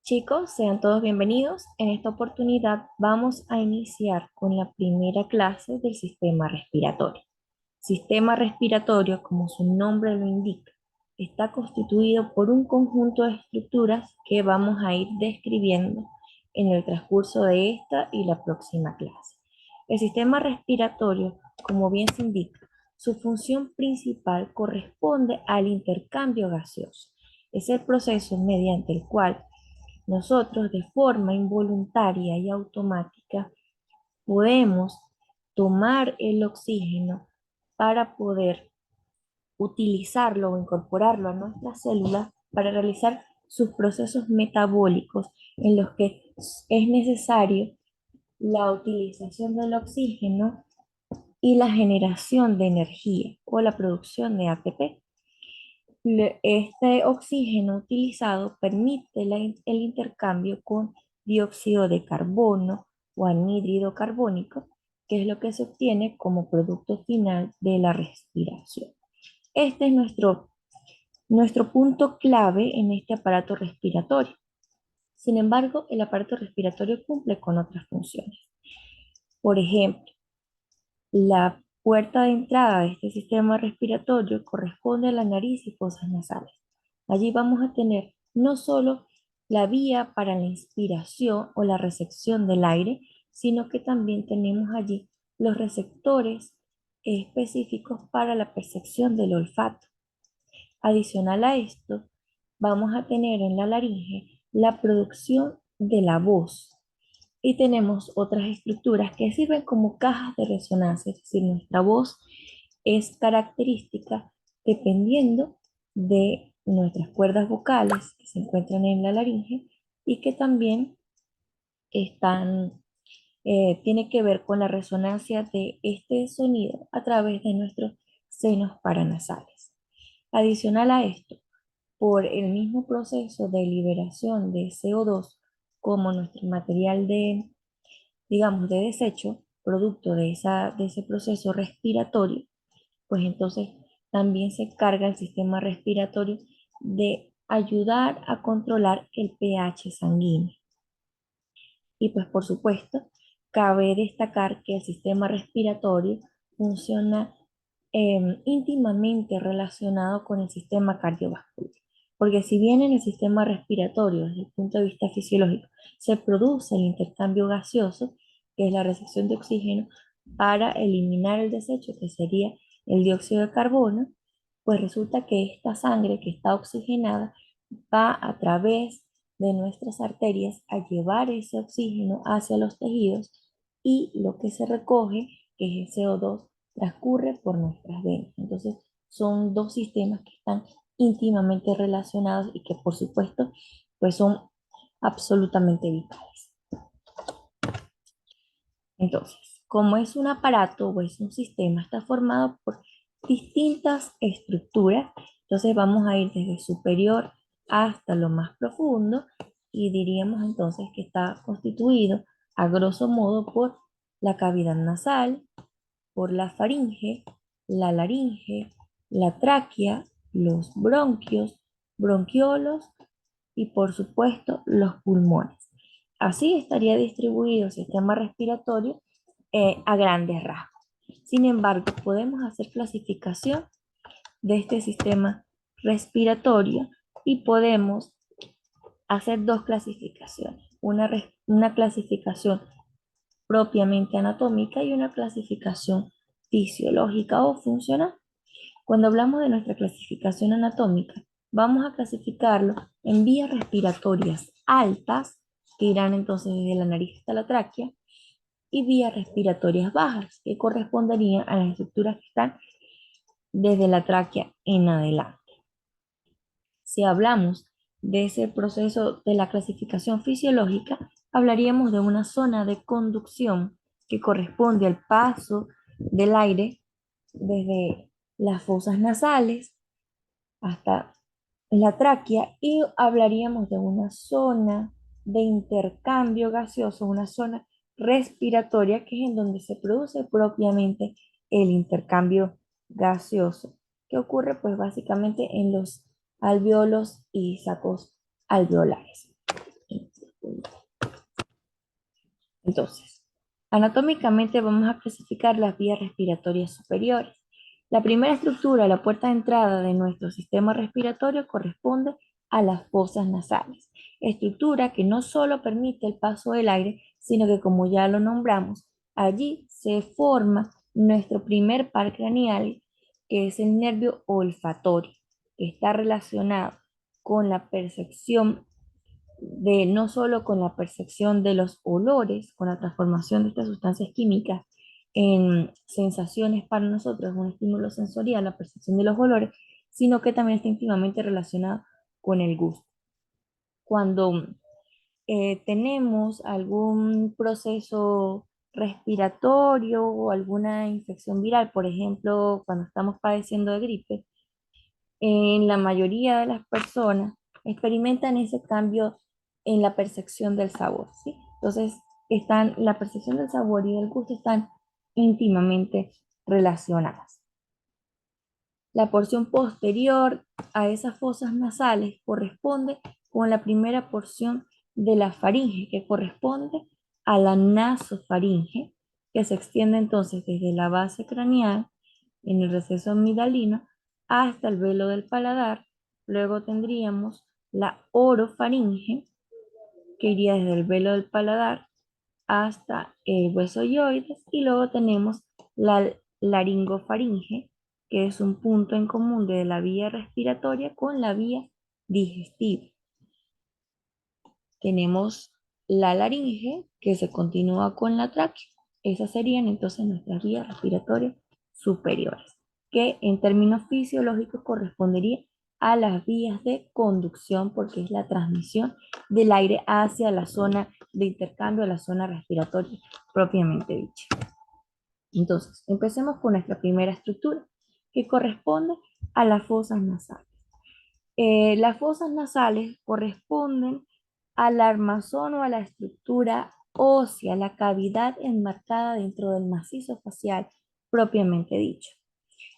Chicos, sean todos bienvenidos. En esta oportunidad vamos a iniciar con la primera clase del sistema respiratorio. Sistema respiratorio, como su nombre lo indica, está constituido por un conjunto de estructuras que vamos a ir describiendo en el transcurso de esta y la próxima clase. El sistema respiratorio, como bien se indica, su función principal corresponde al intercambio gaseoso. Es el proceso mediante el cual nosotros de forma involuntaria y automática podemos tomar el oxígeno para poder utilizarlo o incorporarlo a nuestras células para realizar sus procesos metabólicos en los que es necesario la utilización del oxígeno y la generación de energía o la producción de ATP. Este oxígeno utilizado permite el intercambio con dióxido de carbono o anhídrido carbónico, que es lo que se obtiene como producto final de la respiración. Este es nuestro punto clave en este aparato respiratorio. Sin embargo, el aparato respiratorio cumple con otras funciones. Por ejemplo, la puerta de entrada de este sistema respiratorio corresponde a la nariz y fosas nasales. Allí vamos a tener no solo la vía para la inspiración o la recepción del aire, sino que también tenemos allí los receptores específicos para la percepción del olfato. Adicional a esto, vamos a tener en la laringe la producción de la voz y tenemos otras estructuras que sirven como cajas de resonancia, es decir, nuestra voz es característica dependiendo de nuestras cuerdas vocales que se encuentran en la laringe y que también están, tiene que ver con la resonancia de este sonido a través de nuestros senos paranasales. Adicional a esto, por el mismo proceso de liberación de CO2 como nuestro material de, digamos, de desecho, producto de ese proceso respiratorio, pues entonces también se carga el sistema respiratorio de ayudar a controlar el pH sanguíneo. Y pues por supuesto, cabe destacar que el sistema respiratorio funciona íntimamente relacionado con el sistema cardiovascular. Porque si bien en el sistema respiratorio, desde el punto de vista fisiológico, se produce el intercambio gaseoso, que es la recepción de oxígeno, para eliminar el desecho, que sería el dióxido de carbono, pues resulta que esta sangre que está oxigenada va a través de nuestras arterias a llevar ese oxígeno hacia los tejidos y lo que se recoge, que es el CO2, transcurre por nuestras venas. Entonces, son dos sistemas que están íntimamente relacionados y que por supuesto, pues son absolutamente vitales. Entonces, como es un aparato o es un sistema, está formado por distintas estructuras. Entonces vamos a ir desde superior hasta lo más profundo y diríamos entonces que está constituido a grosso modo por la cavidad nasal, por la faringe, la laringe, la tráquea, los bronquios, bronquiolos y por supuesto los pulmones. Así estaría distribuido el sistema respiratorio a grandes rasgos. Sin embargo, podemos hacer clasificación de este sistema respiratorio y podemos hacer dos clasificaciones. Una clasificación propiamente anatómica y una clasificación fisiológica o funcional. Cuando hablamos de nuestra clasificación anatómica, vamos a clasificarlo en vías respiratorias altas, que irán entonces desde la nariz hasta la tráquea, y vías respiratorias bajas, que corresponderían a las estructuras que están desde la tráquea en adelante. Si hablamos de ese proceso de la clasificación fisiológica, hablaríamos de una zona de conducción que corresponde al paso del aire desde las fosas nasales hasta la tráquea y hablaríamos de una zona de intercambio gaseoso, una zona respiratoria que es en donde se produce propiamente el intercambio gaseoso, que ocurre pues básicamente en los alvéolos y sacos alveolares. Entonces, anatómicamente vamos a clasificar las vías respiratorias superiores. La primera estructura, la puerta de entrada de nuestro sistema respiratorio, corresponde a las fosas nasales, estructura que no solo permite el paso del aire, sino que, como ya lo nombramos, allí se forma nuestro primer par craneal, que es el nervio olfatorio, que está relacionado con la percepción de no solo con la percepción de los olores, con la transformación de estas sustancias químicas en sensaciones para nosotros, un estímulo sensorial, la percepción de los olores, sino que también está íntimamente relacionado con el gusto. Cuando tenemos algún proceso respiratorio o alguna infección viral, por ejemplo, cuando estamos padeciendo de gripe, en la mayoría de las personas experimentan ese cambio en la percepción del sabor, ¿sí? Entonces, la percepción del sabor y del gusto están íntimamente relacionadas. La porción posterior a esas fosas nasales corresponde con la primera porción de la faringe, que corresponde a la nasofaringe, que se extiende entonces desde la base craneal en el receso amigdalino hasta el velo del paladar. Luego tendríamos la orofaringe, que iría desde el velo del paladar hasta el hueso yoides, y luego tenemos la laringofaringe, que es un punto en común de la vía respiratoria con la vía digestiva. Tenemos la laringe, que se continúa con la tráquea. Esas serían entonces nuestras vías respiratorias superiores, que en términos fisiológicos correspondería a las vías de conducción, porque es la transmisión del aire hacia la zona de intercambio, a la zona respiratoria propiamente dicha. Entonces, empecemos con nuestra primera estructura, que corresponde a las fosas nasales. Las fosas nasales corresponden al armazón o a la estructura ósea, la cavidad enmarcada dentro del macizo facial propiamente dicho.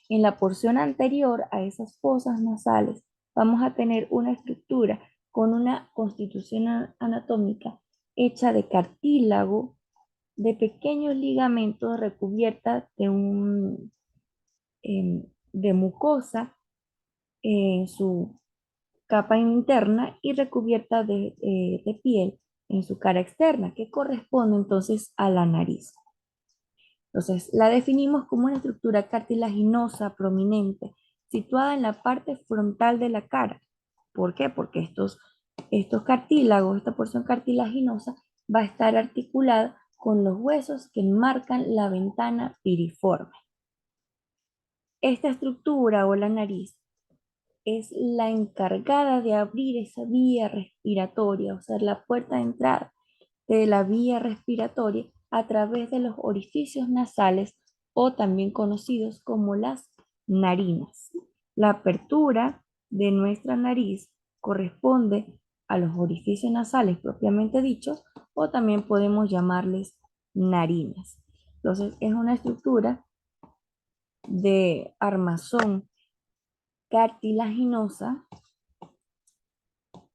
En la porción anterior a esas fosas nasales vamos a tener una estructura con una constitución anatómica hecha de cartílago, de pequeños ligamentos recubierta de mucosa en su capa interna y recubierta de piel en su cara externa, que corresponde entonces a la nariz. Entonces, la definimos como una estructura cartilaginosa prominente situada en la parte frontal de la cara. ¿Por qué? Porque estos cartílagos, esta porción cartilaginosa, va a estar articulada con los huesos que enmarcan la ventana piriforme. Esta estructura o la nariz es la encargada de abrir esa vía respiratoria, o sea, la puerta de entrada de la vía respiratoria a través de los orificios nasales o también conocidos como las narinas. La apertura de nuestra nariz corresponde a los orificios nasales propiamente dichos o también podemos llamarles narinas. Entonces es una estructura de armazón cartilaginosa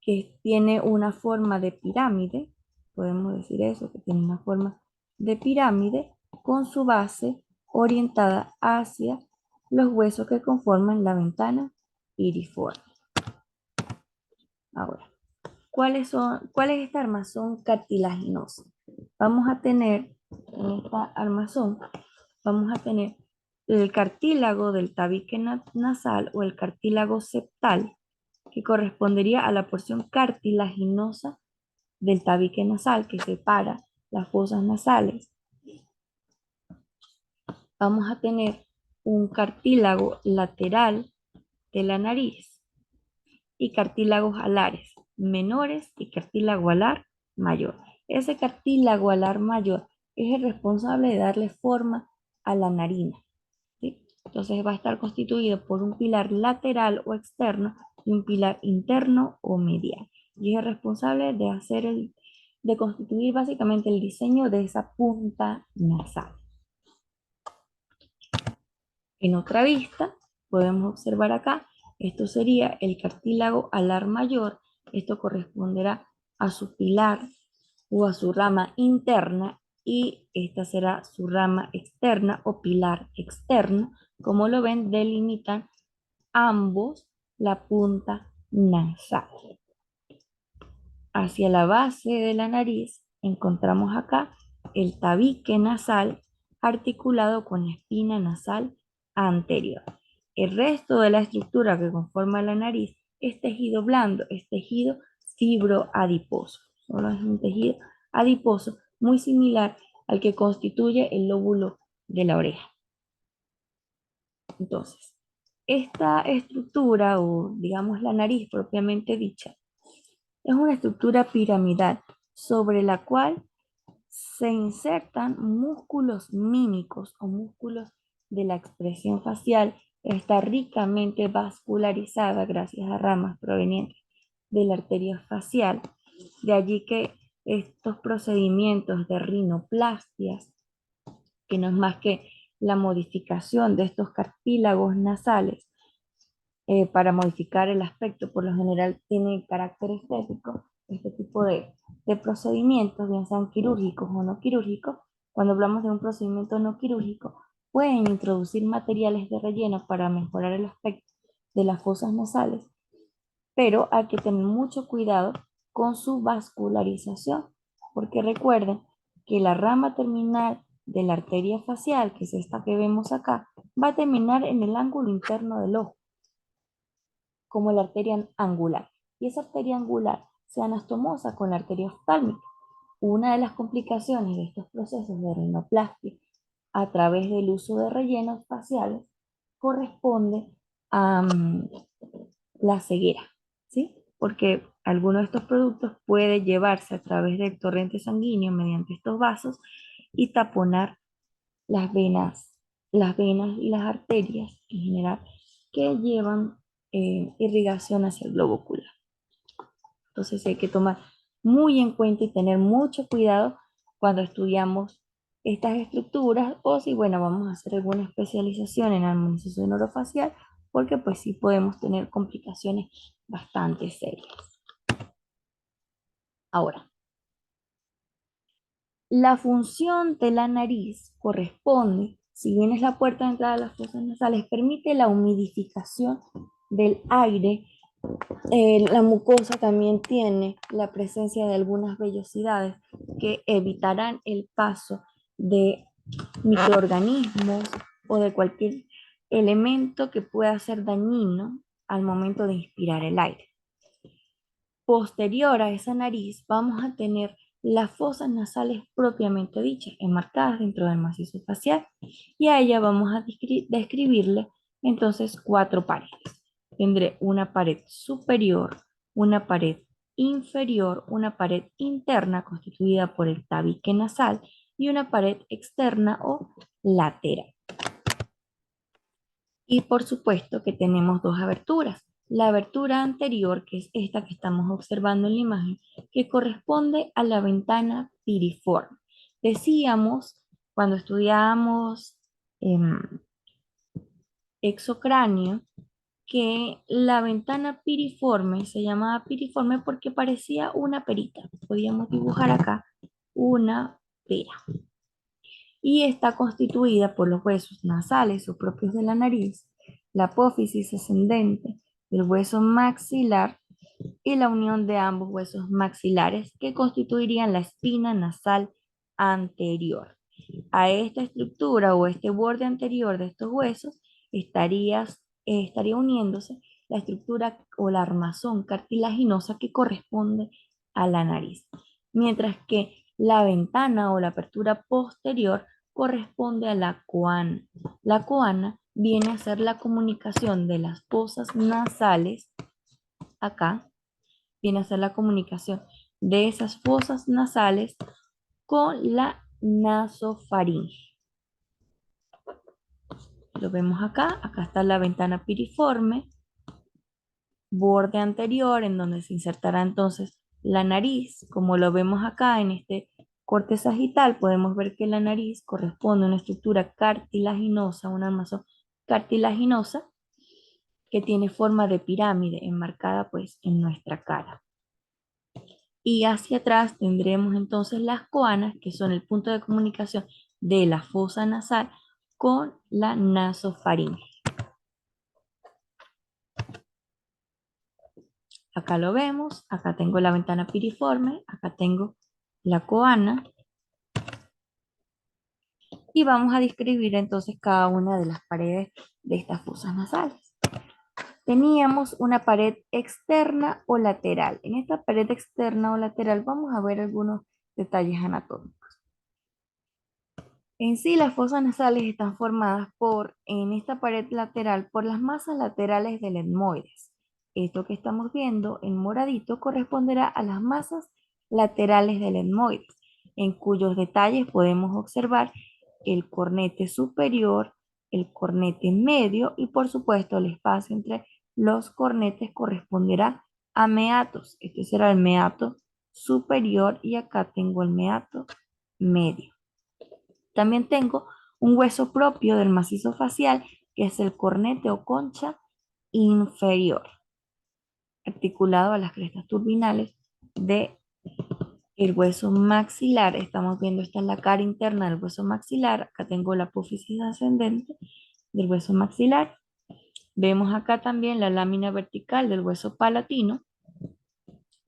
que tiene una forma de pirámide, podemos decir eso, que tiene una forma de pirámide con su base orientada hacia los huesos que conforman la ventana piriforme. Ahora, ¿cuál es esta armazón cartilaginosa? Vamos a tener, en esta armazón, vamos a tener el cartílago del tabique nasal o el cartílago septal, que correspondería a la porción cartilaginosa del tabique nasal que separa las fosas nasales. Vamos a tener un cartílago lateral de la nariz y cartílagos alares menores y cartílago alar mayor. Ese cartílago alar mayor es el responsable de darle forma a la narina, ¿sí? Entonces va a estar constituido por un pilar lateral o externo y un pilar interno o medial. Y es el responsable de constituir básicamente el diseño de esa punta nasal. En otra vista, podemos observar acá, esto sería el cartílago alar mayor. Esto corresponderá a su pilar o a su rama interna y esta será su rama externa o pilar externo. Como lo ven, delimitan ambos la punta nasal. Hacia la base de la nariz encontramos acá el tabique nasal articulado con la espina nasal anterior. El resto de la estructura que conforma la nariz es tejido blando, es tejido fibroadiposo. Solo es un tejido adiposo muy similar al que constituye el lóbulo de la oreja. Entonces, esta estructura o digamos la nariz propiamente dicha es una estructura piramidal sobre la cual se insertan músculos mímicos o músculos de la expresión facial. Está ricamente vascularizada gracias a ramas provenientes de la arteria facial. De allí que estos procedimientos de rinoplastias, que no es más que la modificación de estos cartílagos nasales, para modificar el aspecto, por lo general tiene carácter estético, este tipo de procedimientos, bien sean quirúrgicos o no quirúrgicos. Cuando hablamos de un procedimiento no quirúrgico, pueden introducir materiales de relleno para mejorar el aspecto de las fosas nasales, pero hay que tener mucho cuidado con su vascularización, porque recuerden que la rama terminal de la arteria facial, que es esta que vemos acá, va a terminar en el ángulo interno del ojo como la arteria angular. Y esa arteria angular se anastomosa con la arteria oftálmica. Una de las complicaciones de estos procesos de rinoplastia a través del uso de rellenos faciales corresponde a la ceguera, ¿sí? Porque alguno de estos productos puede llevarse a través del torrente sanguíneo mediante estos vasos y taponar las venas, las venas y las arterias en general que llevan irrigación hacia el globo ocular. Entonces hay que tomar muy en cuenta y tener mucho cuidado cuando estudiamos estas estructuras o si, bueno, vamos a hacer alguna especialización en armonización orofacial, porque pues sí podemos tener complicaciones bastante serias. Ahora, la función de la nariz corresponde, si bien es la puerta de entrada de las fosas nasales, permite la humidificación del aire. La mucosa también tiene la presencia de algunas vellosidades que evitarán el paso de microorganismos o de cualquier elemento que pueda ser dañino al momento de inspirar el aire. Posterior a esa nariz vamos a tener las fosas nasales propiamente dichas, enmarcadas dentro del macizo facial, y a ella vamos a describirle entonces 4 paredes. Tendré una pared superior, una pared inferior, una pared interna constituida por el tabique nasal y una pared externa o lateral. Y por supuesto que tenemos 2 aberturas. La abertura anterior, que es esta que estamos observando en la imagen, que corresponde a la ventana piriforme. Decíamos cuando estudiábamos exocráneo que la ventana piriforme se llamaba piriforme porque parecía una perita. Podíamos dibujar acá una pera. Y está constituida por los huesos nasales o propios de la nariz, la apófisis ascendente, el hueso maxilar y la unión de ambos huesos maxilares que constituirían la espina nasal anterior. A esta estructura o este borde anterior de estos huesos estaría uniéndose la estructura o la armazón cartilaginosa que corresponde a la nariz, mientras que la ventana o la apertura posterior corresponde a la coana. La coana viene a ser la comunicación de las fosas nasales, acá, viene a ser la comunicación de esas fosas nasales con la nasofaringe. Lo vemos acá, acá está la ventana piriforme, borde anterior en donde se insertará entonces la nariz, como lo vemos acá en este corte sagital, podemos ver que la nariz corresponde a una estructura cartilaginosa, una armazón cartilaginosa que tiene forma de pirámide enmarcada pues en nuestra cara. y hacia atrás tendremos entonces las coanas, que son el punto de comunicación de la fosa nasal con la nasofaringe. Acá lo vemos, acá tengo la ventana piriforme, acá tengo la coana y vamos a describir entonces cada una de las paredes de estas fosas nasales. Teníamos una pared externa o lateral. En esta pared externa o lateral vamos a ver algunos detalles anatómicos. En sí, las fosas nasales están formadas en esta pared lateral, por las masas laterales del etmoides. Esto que estamos viendo en moradito corresponderá a las masas laterales del etmoides, en cuyos detalles podemos observar el cornete superior, el cornete medio y por supuesto el espacio entre los cornetes corresponderá a meatos. Este será el meato superior y acá tengo el meato medio. También tengo un hueso propio del macizo facial, que es el cornete o concha inferior, articulado a las crestas turbinales del hueso maxilar. Estamos viendo, esta es la cara interna del hueso maxilar. Acá tengo la apófisis ascendente del hueso maxilar. Vemos acá también la lámina vertical del hueso palatino,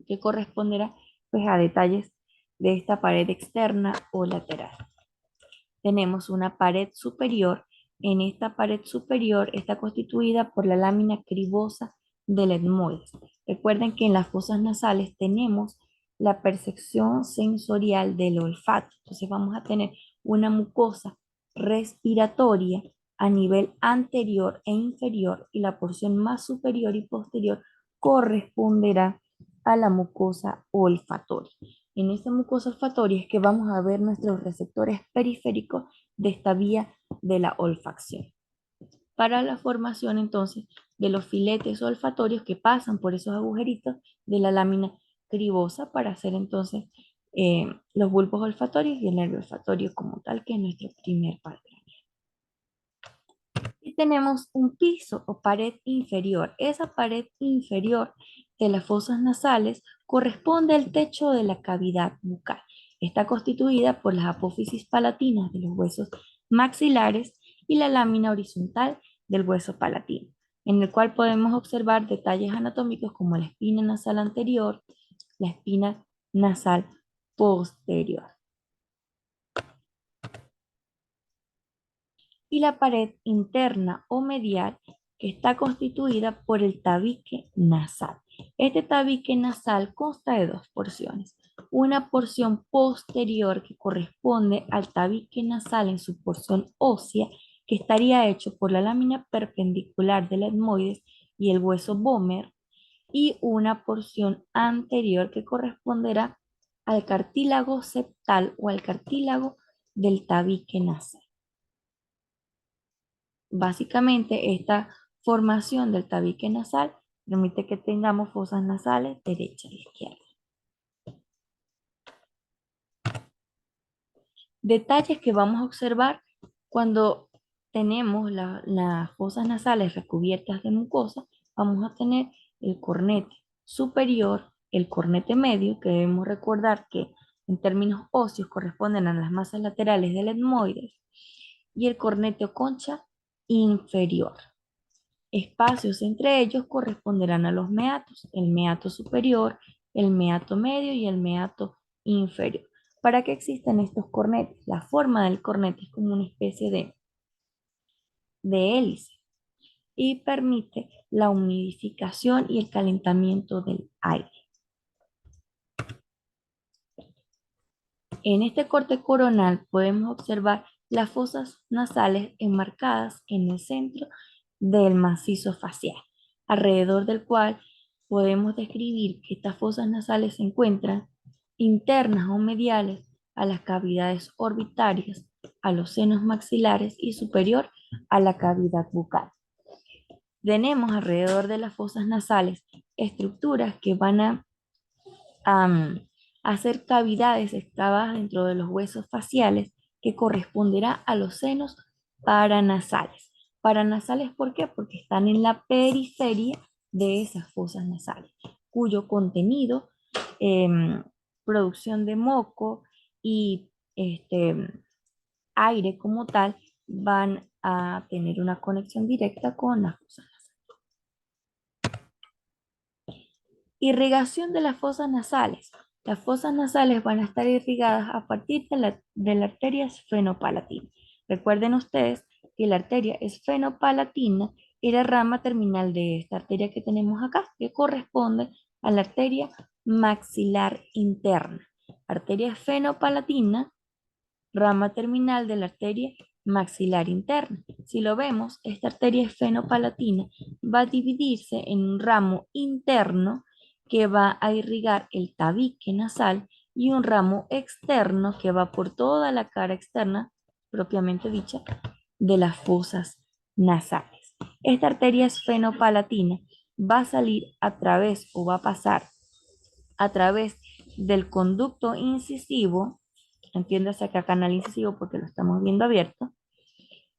que corresponderá pues, a detalles de esta pared externa o lateral. Tenemos una pared superior. En esta pared superior está constituida por la lámina cribosa del etmoides. Recuerden que en las fosas nasales tenemos la percepción sensorial del olfato. Entonces vamos a tener una mucosa respiratoria a nivel anterior e inferior y la porción más superior y posterior corresponderá a la mucosa olfatoria. En esta mucosa olfatoria es que vamos a ver nuestros receptores periféricos de esta vía de la olfacción. Para la formación entonces de los filetes olfatorios que pasan por esos agujeritos de la lámina cribosa para hacer entonces los bulbos olfatorios y el nervio olfatorio como tal, que es nuestro primer parte. Y tenemos un piso o pared inferior. Esa pared inferior de las fosas nasales corresponde al techo de la cavidad bucal. Está constituida por las apófisis palatinas de los huesos maxilares y la lámina horizontal del hueso palatino, en el cual podemos observar detalles anatómicos como la espina nasal anterior, la espina nasal posterior. Y la pared interna o medial, que está constituida por el tabique nasal. Este tabique nasal consta de dos porciones. Una porción posterior que corresponde al tabique nasal en su porción ósea, que estaría hecho por la lámina perpendicular del etmoides y el hueso vomer, y una porción anterior que corresponderá al cartílago septal o al cartílago del tabique nasal. Básicamente, esta formación del tabique nasal permite que tengamos fosas nasales derecha e izquierda. Detalles que vamos a observar cuando tenemos las fosas nasales recubiertas de mucosa. Vamos a tener el cornete superior, el cornete medio, que debemos recordar que en términos óseos corresponden a las masas laterales del etmoides, y el cornete o concha inferior. Espacios entre ellos corresponderán a los meatos, el meato superior, el meato medio y el meato inferior. ¿Para qué existen estos cornetes? La forma del cornete es como una especie de hélice y permite la humidificación y el calentamiento del aire. En este corte coronal podemos observar las fosas nasales enmarcadas en el centro del macizo facial, alrededor del cual podemos describir que estas fosas nasales se encuentran internas o mediales a las cavidades orbitarias, a los senos maxilares y superior a la cavidad bucal. Tenemos alrededor de las fosas nasales estructuras que van a hacer cavidades excavadas dentro de los huesos faciales que corresponderá a los senos paranasales. Paranasales, ¿por qué? Porque están en la periferia de esas fosas nasales, cuyo contenido em, producción de moco y aire como tal van a tener una conexión directa con las fosas. Irrigación de las fosas nasales. Las fosas nasales van a estar irrigadas a partir de la arteria esfenopalatina. Recuerden ustedes que la arteria esfenopalatina es la rama terminal de esta arteria que tenemos acá, que corresponde a la arteria maxilar interna. Arteria esfenopalatina, rama terminal de la arteria maxilar interna. Si lo vemos, esta arteria esfenopalatina va a dividirse en un ramo interno que va a irrigar el tabique nasal y un ramo externo que va por toda la cara externa, propiamente dicha, de las fosas nasales. Esta arteria esfenopalatina va a salir a través o va a pasar a través del conducto incisivo, entiéndase acá canal incisivo porque lo estamos viendo abierto,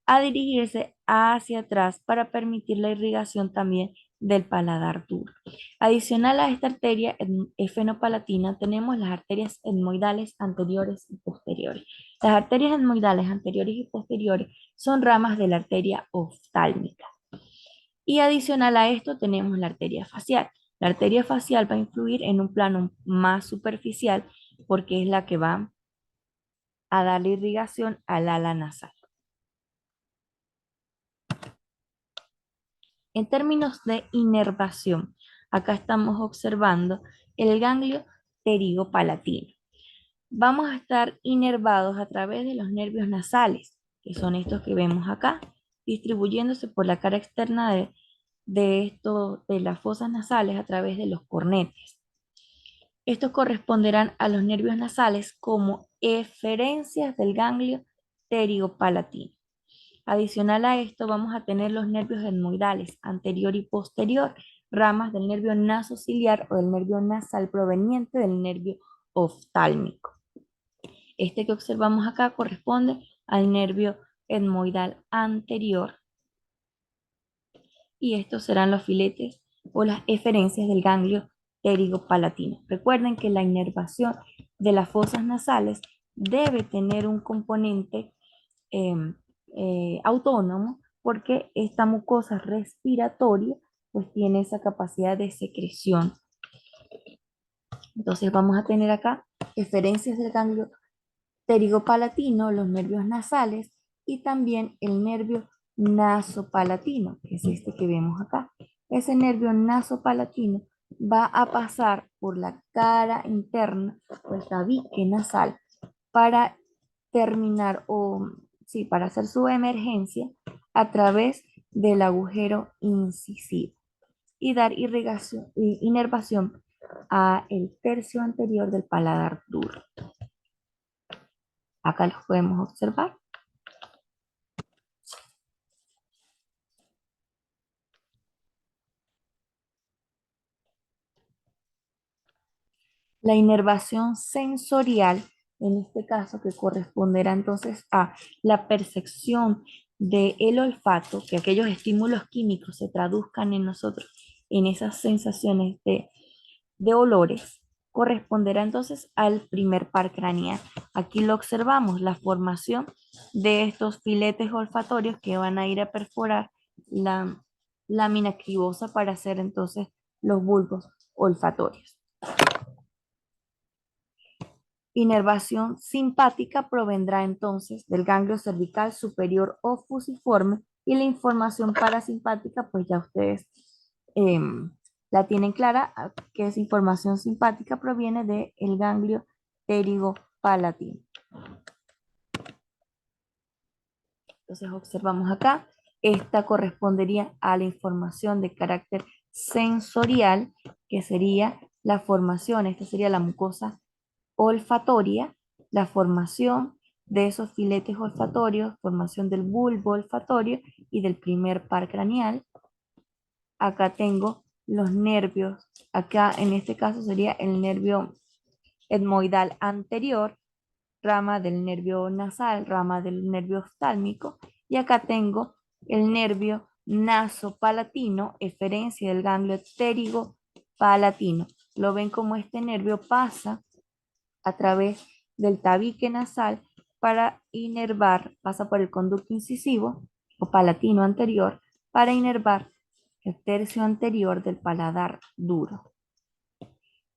a dirigirse hacia atrás para permitir la irrigación también del paladar duro. Adicional a esta arteria esfenopalatina tenemos las arterias etmoidales anteriores y posteriores. Las arterias etmoidales anteriores y posteriores son ramas de la arteria oftálmica. Y adicional a esto tenemos la arteria facial. La arteria facial va a influir en un plano más superficial porque es la que va a darle irrigación al ala nasal. En términos de inervación, acá estamos observando el ganglio pterigopalatino. Vamos a estar inervados a través de los nervios nasales, que son estos que vemos acá, distribuyéndose por la cara externa de las fosas nasales a través de los cornetes. Estos corresponderán a los nervios nasales como eferencias del ganglio pterigopalatino. Adicional a esto, vamos a tener los nervios etmoidales, anterior y posterior, ramas del nervio nasociliar o del nervio nasal proveniente del nervio oftálmico. Este que observamos acá corresponde al nervio etmoidal anterior y estos serán los filetes o las eferencias del ganglio pterigopalatino. Recuerden que la inervación de las fosas nasales debe tener un componente autónomo porque esta mucosa respiratoria pues tiene esa capacidad de secreción. Entonces vamos a tener acá eferencias del ganglio pterigopalatino, los nervios nasales y también el nervio nasopalatino, que es este que vemos acá. Ese nervio nasopalatino va a pasar por la cara interna o el tabique nasal para terminar o sí, para hacer su emergencia a través del agujero incisivo y dar irrigación, inervación a el tercio anterior del paladar duro. Acá los podemos observar. La inervación sensorial, en este caso, que corresponderá entonces a la percepción del olfato, que aquellos estímulos químicos se traduzcan en nosotros en esas sensaciones de olores, corresponderá entonces al primer par craneal. Aquí lo observamos, la formación de estos filetes olfatorios que van a ir a perforar la lámina cribosa para hacer entonces los bulbos olfatorios. Inervación simpática provendrá entonces del ganglio cervical superior o fusiforme y la información parasimpática, pues ya ustedes la tienen clara, que esa información simpática proviene del ganglio pterigopalatino. Entonces observamos acá, esta correspondería a la información de carácter sensorial, que sería la formación, esta sería la mucosa olfatoria, la formación de esos filetes olfatorios, formación del bulbo olfatorio y del primer par craneal. Acá tengo los nervios, acá en este caso sería el nervio etmoidal anterior, rama del nervio nasal, rama del nervio oftálmico, y acá tengo el nervio nasopalatino, eferencia del ganglio pterigopalatino, Lo ven como este nervio pasa a través del tabique nasal para inervar, pasa por el conducto incisivo o palatino anterior para inervar el tercio anterior del paladar duro.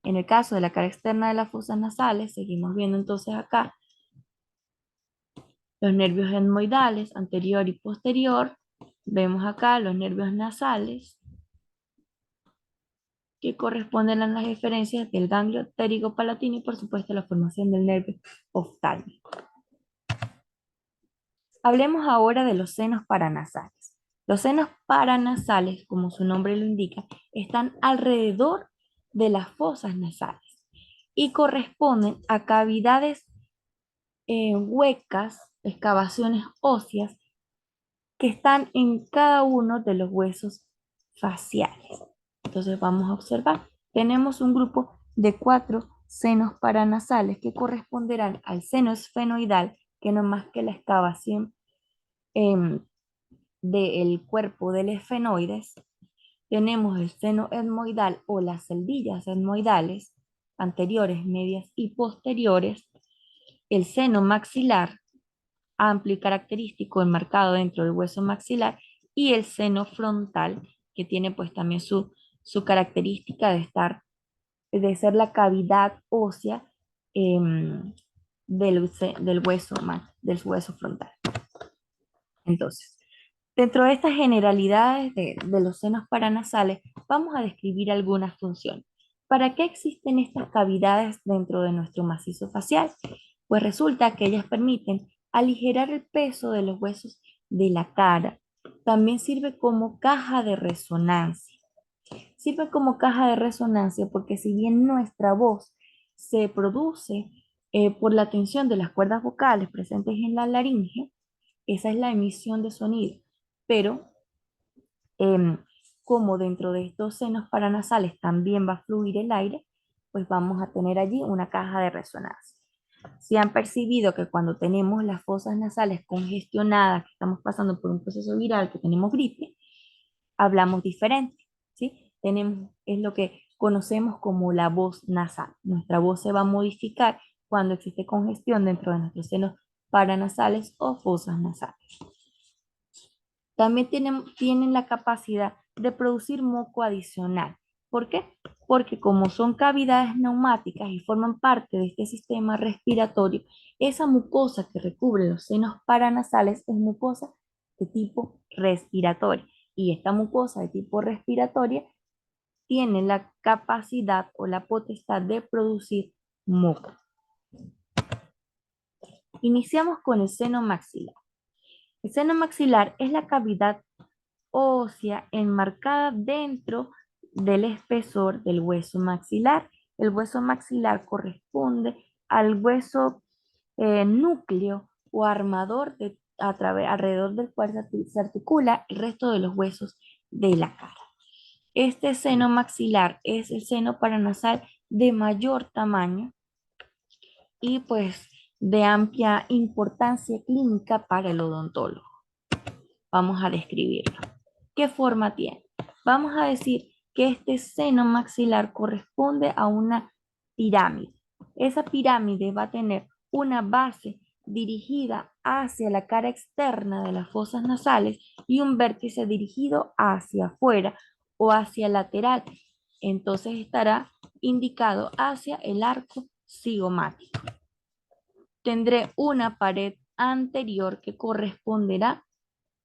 En el caso de la cara externa de las fosas nasales, seguimos viendo entonces acá los nervios etmoidales anterior y posterior. Vemos acá los nervios nasales que corresponden a las diferencias del ganglio pterigopalatino y por supuesto la formación del nervio oftálmico. Hablemos ahora de los senos paranasales. Los senos paranasales, como su nombre lo indica, están alrededor de las fosas nasales y corresponden a cavidades huecas, excavaciones óseas que están en cada uno de los huesos faciales. Entonces vamos a observar. Tenemos un grupo de 4 senos paranasales que corresponderán al seno esfenoidal, que no es más que la excavación del cuerpo del esfenoides. Tenemos el seno etmoidal o las celdillas etmoidales, anteriores, medias y posteriores. El seno maxilar, amplio y característico, enmarcado dentro del hueso maxilar, y el seno frontal, que tiene pues también su característica de ser la cavidad ósea del hueso frontal. Entonces, dentro de estas generalidades de los senos paranasales, vamos a describir algunas funciones. ¿Para qué existen estas cavidades dentro de nuestro macizo facial? Pues resulta que ellas permiten aligerar el peso de los huesos de la cara. También sirve como caja de resonancia. Sirve como caja de resonancia porque si bien nuestra voz se produce por la tensión de las cuerdas vocales presentes en la laringe, esa es la emisión de sonido, pero em, como dentro de estos senos paranasales también va a fluir el aire, pues vamos a tener allí una caja de resonancia. Si han percibido que cuando tenemos las fosas nasales congestionadas, que estamos pasando por un proceso viral, que tenemos gripe, hablamos diferente, ¿sí? Es lo que conocemos como la voz nasal. Nuestra voz se va a modificar cuando existe congestión dentro de nuestros senos paranasales o fosas nasales. También tienen la capacidad de producir moco adicional. ¿Por qué? Porque como son cavidades neumáticas y forman parte de este sistema respiratorio, esa mucosa que recubre los senos paranasales es mucosa de tipo respiratorio. Y esta mucosa de tipo respiratoria tiene la capacidad o la potestad de producir moco. Iniciamos con el seno maxilar. El seno maxilar es la cavidad ósea enmarcada dentro del espesor del hueso maxilar. El hueso maxilar corresponde al hueso núcleo o armador alrededor del cual se articula el resto de los huesos de la cara. Este seno maxilar es el seno paranasal de mayor tamaño y pues de amplia importancia clínica para el odontólogo. Vamos a describirlo. ¿Qué forma tiene? Vamos a decir que este seno maxilar corresponde a una pirámide. Esa pirámide va a tener una base dirigida hacia la cara externa de las fosas nasales y un vértice dirigido hacia afuera o hacia el lateral. Entonces estará indicado hacia el arco cigomático. Tendré una pared anterior que corresponderá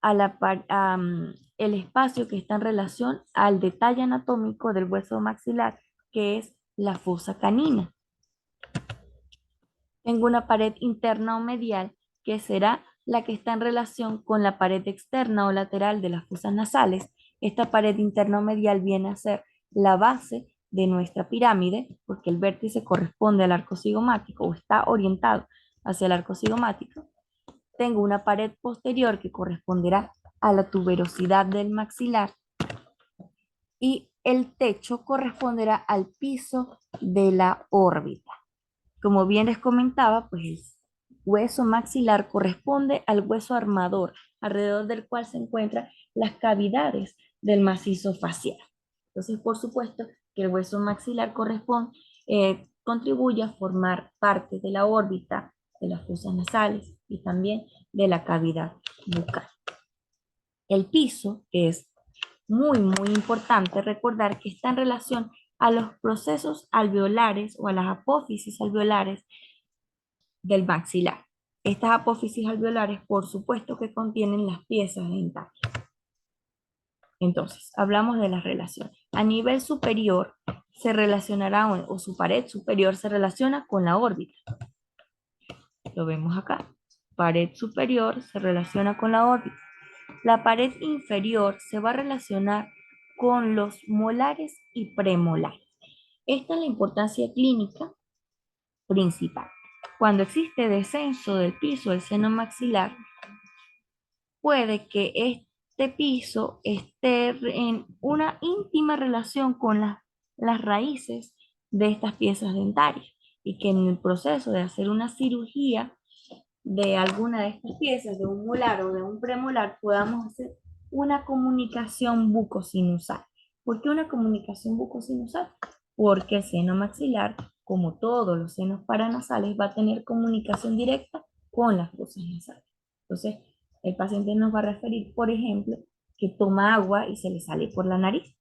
el espacio que está en relación al detalle anatómico del hueso maxilar, que es la fosa canina. Tengo una pared interna o medial, que será la que está en relación con la pared externa o lateral de las fosas nasales. Esta pared interna o medial viene a ser la base de nuestra pirámide, porque el vértice corresponde al arco cigomático o está orientado hacia el arco cigomático. Tengo una pared posterior que corresponderá a la tuberosidad del maxilar y el techo corresponderá al piso de la órbita. Como bien les comentaba, pues el hueso maxilar corresponde al hueso armador, alrededor del cual se encuentran las cavidades del macizo facial. Entonces, por supuesto, que el hueso maxilar contribuye a formar parte de la órbita de las fosas nasales y también de la cavidad bucal. El piso es muy importante recordar que está en relación a los procesos alveolares o a las apófisis alveolares del maxilar. Estas apófisis alveolares, por supuesto, que contienen las piezas dentales. Entonces, hablamos de las relaciones. A nivel superior se relacionará, o su pared superior se relaciona con la órbita. Lo vemos acá. Pared superior se relaciona con la órbita. La pared inferior se va a relacionar con los molares y premolares. Esta es la importancia clínica principal. Cuando existe descenso del piso del seno maxilar, puede que este piso esté en una íntima relación con las raíces de estas piezas dentarias y que en el proceso de hacer una cirugía de alguna de estas piezas, de un molar o de un premolar, podamos hacer una comunicación bucosinusal. ¿Por qué una comunicación bucosinusal? Porque el seno maxilar, como todos los senos paranasales, va a tener comunicación directa con las fosas nasales. Entonces, el paciente nos va a referir, por ejemplo, que toma agua y se le sale por la nariz.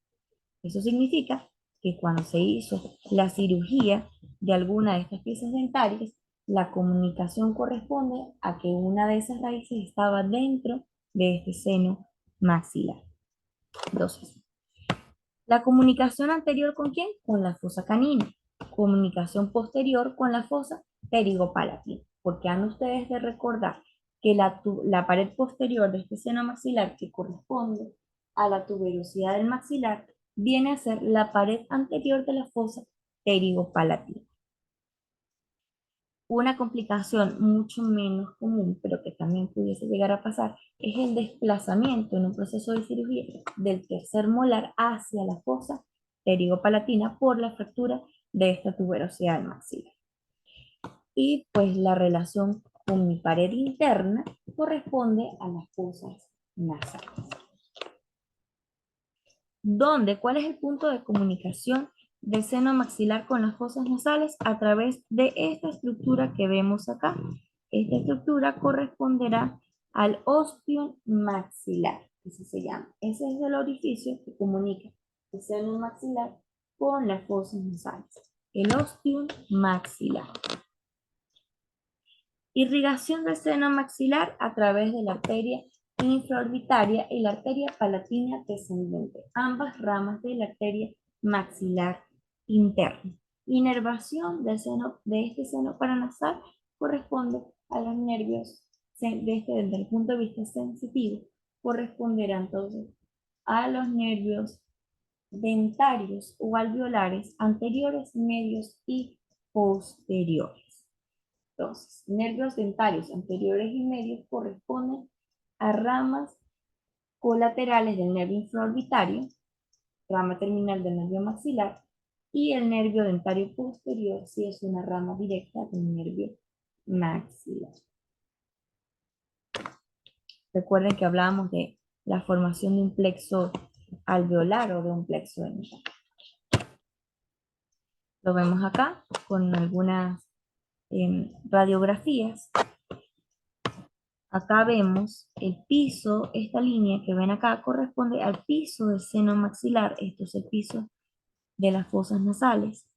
Eso significa que cuando se hizo la cirugía de alguna de estas piezas dentarias, la comunicación corresponde a que una de esas raíces estaba dentro de este seno maxilar. Entonces, la comunicación anterior ¿con quién? Con la fosa canina. Comunicación posterior con la fosa pterigopalatina. Porque han ustedes de recordar que la pared posterior de este seno maxilar que corresponde a la tuberosidad del maxilar viene a ser la pared anterior de la fosa pterigopalatina. Una complicación mucho menos común, pero que también pudiese llegar a pasar, es el desplazamiento en un proceso de cirugía del tercer molar hacia la fosa pterigopalatina por la fractura de esta tuberosidad del maxilar. Y pues la relación con mi pared interna corresponde a las fosas nasales. ¿Dónde? ¿Cuál es el punto de comunicación del seno maxilar con las fosas nasales? A través de esta estructura que vemos acá. Esta estructura corresponderá al ostium maxilar, así se llama. Ese es el orificio que comunica el seno maxilar con las fosas nasales. El ostium maxilar. Irrigación del seno maxilar a través de la arteria infraorbitaria y la arteria palatina descendente, ambas ramas de la arteria maxilar interna. Inervación del seno, de este seno paranasal corresponde a los nervios, desde el punto de vista sensitivo, corresponderá entonces a los nervios dentarios o alveolares anteriores, medios y posteriores. Entonces, nervios dentarios anteriores y medios corresponden a ramas colaterales del nervio infraorbitario, rama terminal del nervio maxilar, y el nervio dentario posterior si es una rama directa del nervio maxilar. Recuerden que hablábamos de la formación de un plexo alveolar o de un plexo dental. Lo vemos acá con algunas radiografías. Acá vemos el piso, esta línea que ven acá corresponde al piso del seno maxilar, esto es el piso de las fosas nasales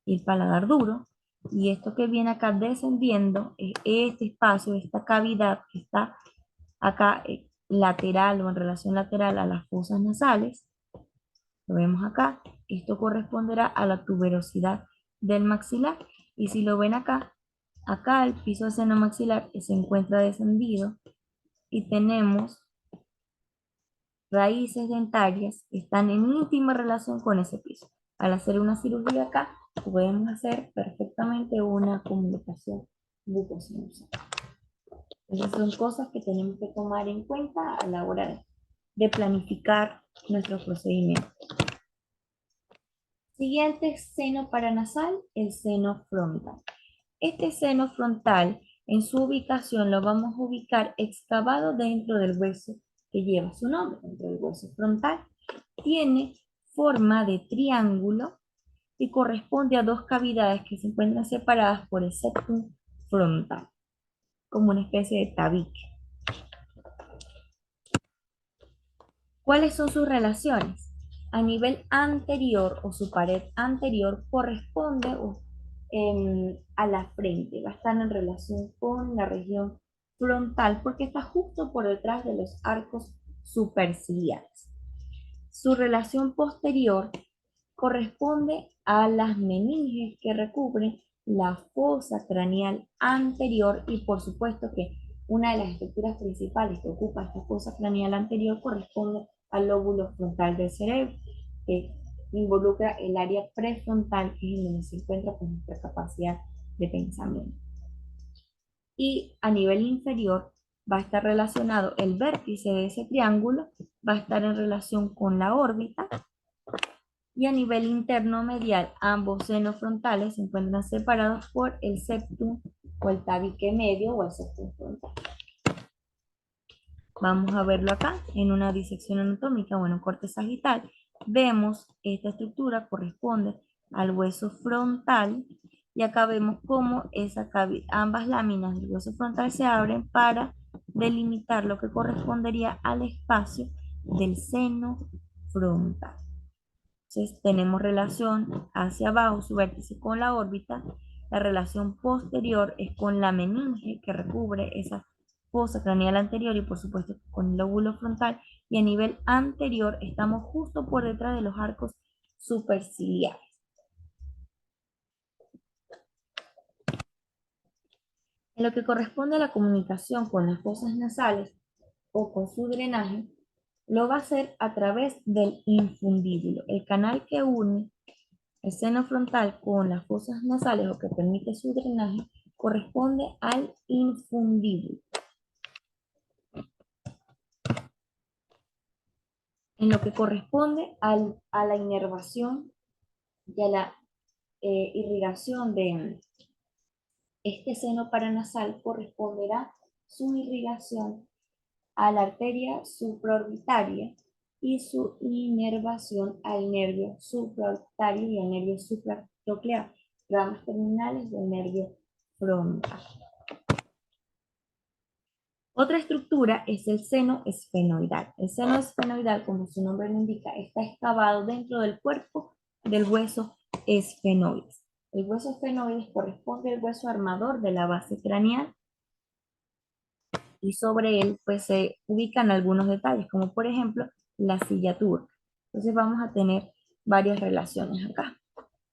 y el paladar duro, y esto que viene acá descendiendo es este espacio, esta cavidad que está acá lateral o en relación lateral a las fosas nasales, lo vemos acá, esto corresponderá a la tuberosidad del maxilar, y si lo ven acá, acá el piso del seno maxilar se encuentra descendido y tenemos raíces dentarias que están en íntima relación con ese piso. Al hacer una cirugía acá, podemos hacer perfectamente una comunicación bucosinusal. Esas son cosas que tenemos que tomar en cuenta a la hora de planificar nuestro procedimiento. Siguiente seno paranasal, el seno frontal. Este seno frontal, en su ubicación, lo vamos a ubicar excavado dentro del hueso que lleva su nombre, dentro del hueso frontal. Tiene forma de triángulo y corresponde a dos cavidades que se encuentran separadas por el septum frontal, como una especie de tabique. ¿Cuáles son sus relaciones? A nivel anterior o su pared anterior corresponde a la frente, va a estar en relación con la región frontal porque está justo por detrás de los arcos superciliares. Su relación posterior corresponde a las meninges que recubren la fosa craneal anterior y por supuesto que una de las estructuras principales que ocupa esta fosa craneal anterior corresponde al lóbulo frontal del cerebro, que involucra el área prefrontal, que es en donde se encuentra pues, nuestra capacidad de pensamiento. Y a nivel inferior va a estar relacionado el vértice de ese triángulo, va a estar en relación con la órbita, y a nivel interno medial, ambos senos frontales se encuentran separados por el septum o el tabique medio o el septum frontal. Vamos a verlo acá en una disección anatómica, bueno, corte sagital. Vemos esta estructura corresponde al hueso frontal y acá vemos cómo ambas láminas del hueso frontal se abren para delimitar lo que correspondería al espacio del seno frontal. Entonces tenemos relación hacia abajo, su vértice con la órbita. La relación posterior es con la meninge que recubre esa fosa craneal anterior y por supuesto con el lóbulo frontal. Y a nivel anterior estamos justo por detrás de los arcos superciliares. En lo que corresponde a la comunicación con las fosas nasales o con su drenaje, lo va a hacer a través del infundíbulo, el canal que une el seno frontal con las fosas nasales o que permite su drenaje corresponde al infundíbulo. En lo que corresponde a la inervación y a la irrigación de este seno paranasal, corresponderá su irrigación a la arteria supraorbitaria y su inervación al nervio supraorbitario y al nervio supratroclear, ramas terminales del nervio frontal. Otra estructura es el seno esfenoidal. El seno esfenoidal, como su nombre lo indica, está excavado dentro del cuerpo del hueso esfenoides. El hueso esfenoides corresponde al hueso armador de la base craneal y sobre él pues se ubican algunos detalles, como por ejemplo la silla turca. Entonces vamos a tener varias relaciones acá.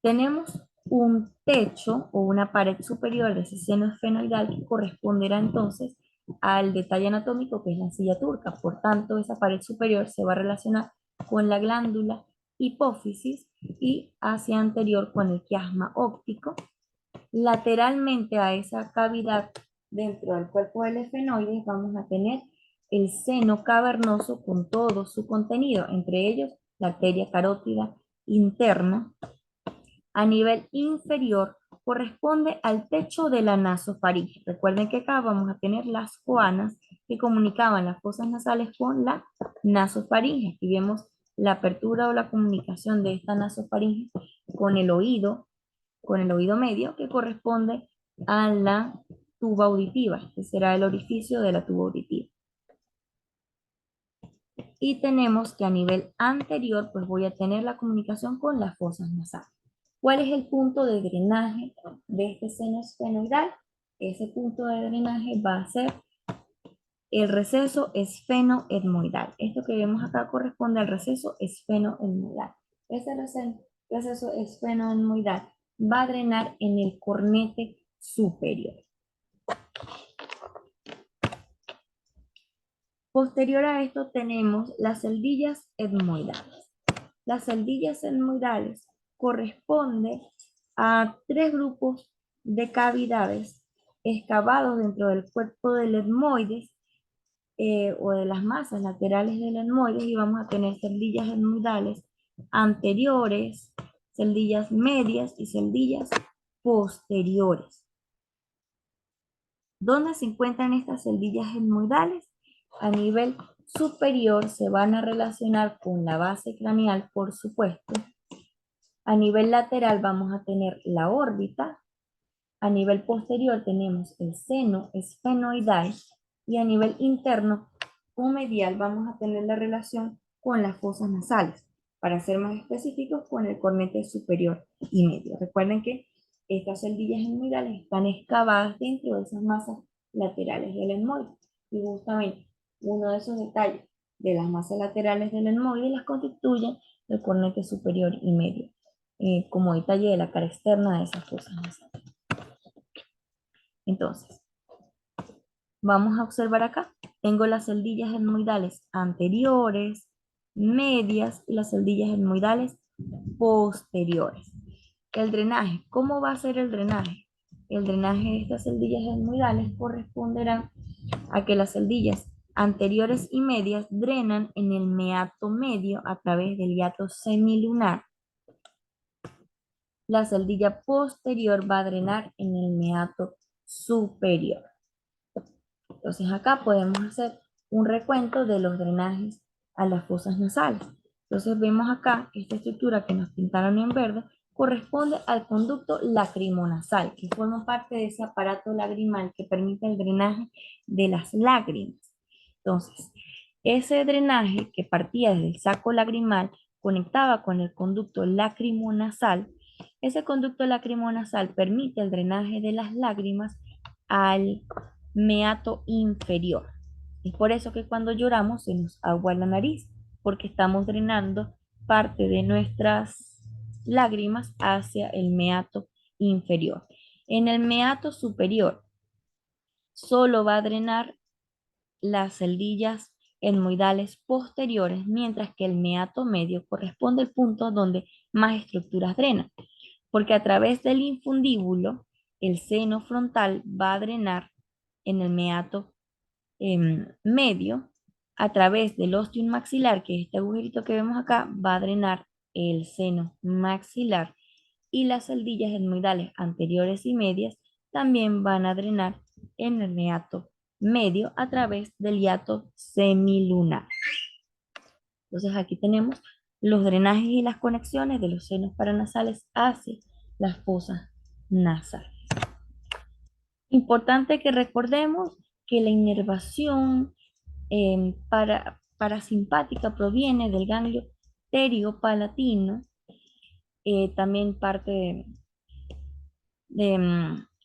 Tenemos un techo o una pared superior de ese seno esfenoidal que corresponderá entonces al detalle anatómico que es la silla turca. Por tanto, esa pared superior se va a relacionar con la glándula hipófisis y hacia anterior con el quiasma óptico. Lateralmente a esa cavidad dentro del cuerpo del esfenoide vamos a tener el seno cavernoso con todo su contenido, entre ellos la arteria carótida interna. A nivel inferior corresponde al techo de la nasofaringe. Recuerden que acá vamos a tener las coanas que comunicaban las fosas nasales con la nasofaringe. Aquí vemos la apertura o la comunicación de esta nasofaringe con el oído medio, que corresponde a la tuba auditiva, que será el orificio de la tuba auditiva. Y tenemos que a nivel anterior, pues voy a tener la comunicación con las fosas nasales. ¿Cuál es el punto de drenaje de este seno esfenoidal? Ese punto de drenaje va a ser el receso esfenoetmoidal. Esto que vemos acá corresponde al receso esfenoetmoidal. Ese receso esfenoetmoidal va a drenar en el cornete superior. Posterior a esto tenemos las celdillas etmoidales. Las celdillas etmoidales corresponden a tres grupos de cavidades excavados dentro del cuerpo del etmoides o de las masas laterales del etmoides y vamos a tener celdillas etmoidales anteriores, celdillas medias y celdillas posteriores. ¿Dónde se encuentran estas celdillas etmoidales? A nivel superior se van a relacionar con la base craneal, por supuesto. A nivel lateral vamos a tener la órbita. A nivel posterior tenemos el seno esfenoidal y a nivel interno o medial vamos a tener la relación con las fosas nasales. Para ser más específicos, con el cornete superior y medio. Recuerden que estas celdillas etmoidales están excavadas dentro de esas masas laterales del etmoide. Y justamente uno de esos detalles de las masas laterales del etmoide las constituyen el cornete superior y medio, como detalle de la cara externa de esas fosas nasales. Entonces, vamos a observar acá. Tengo las celdillas etmoidales anteriores, medias y las celdillas etmoidales posteriores. El drenaje. ¿Cómo va a ser el drenaje? El drenaje de estas celdillas etmoidales corresponderá a que las celdillas anteriores y medias drenan en el meato medio a través del hiato semilunar. La celdilla posterior va a drenar en el meato superior. Entonces acá podemos hacer un recuento de los drenajes a las fosas nasales. Entonces vemos acá esta estructura que nos pintaron en verde corresponde al conducto lacrimonasal, que forma parte de ese aparato lagrimal que permite el drenaje de las lágrimas. Entonces, ese drenaje que partía desde el saco lagrimal conectaba con el conducto lacrimonasal. Ese conducto lacrimonasal permite el drenaje de las lágrimas al meato inferior. Es por eso que cuando lloramos se nos agua la nariz, porque estamos drenando parte de nuestras lágrimas hacia el meato inferior. En el meato superior solo va a drenar las celdillas etmoidales posteriores, mientras que el meato medio corresponde al punto donde más estructuras drenan, porque a través del infundíbulo el seno frontal va a drenar en el meato medio. A través del ostium maxilar, que es este agujerito que vemos acá, va a drenar el seno maxilar, y las celdillas etmoidales anteriores y medias también van a drenar en el meato medio a través del hiato semilunar. Entonces aquí tenemos los drenajes y las conexiones de los senos paranasales hacia las fosas nasales. Importante que recordemos que la inervación parasimpática proviene del ganglio teriopalatino, también parte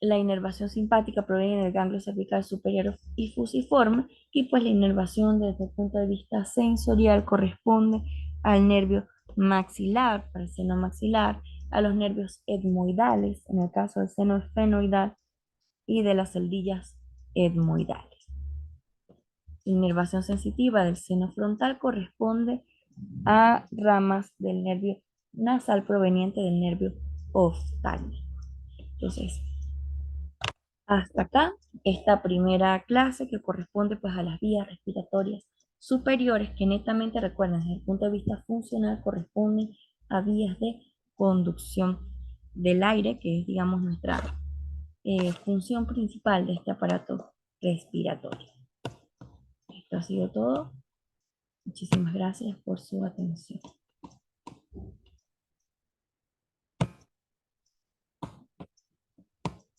la inervación simpática proviene del ganglio cervical superior y fusiforme, y pues la inervación desde el punto de vista sensorial corresponde al nervio maxilar, para el seno maxilar, a los nervios etmoidales, en el caso del seno esfenoidal, y de las celdillas etmoidales. Inervación sensitiva del seno frontal corresponde a ramas del nervio nasal proveniente del nervio oftálmico. Entonces, hasta acá esta primera clase que corresponde pues a las vías respiratorias superiores que netamente recuerden desde el punto de vista funcional corresponden a vías de conducción del aire, que es digamos nuestra función principal de este aparato respiratorio. Esto ha sido todo. Muchísimas gracias por su atención.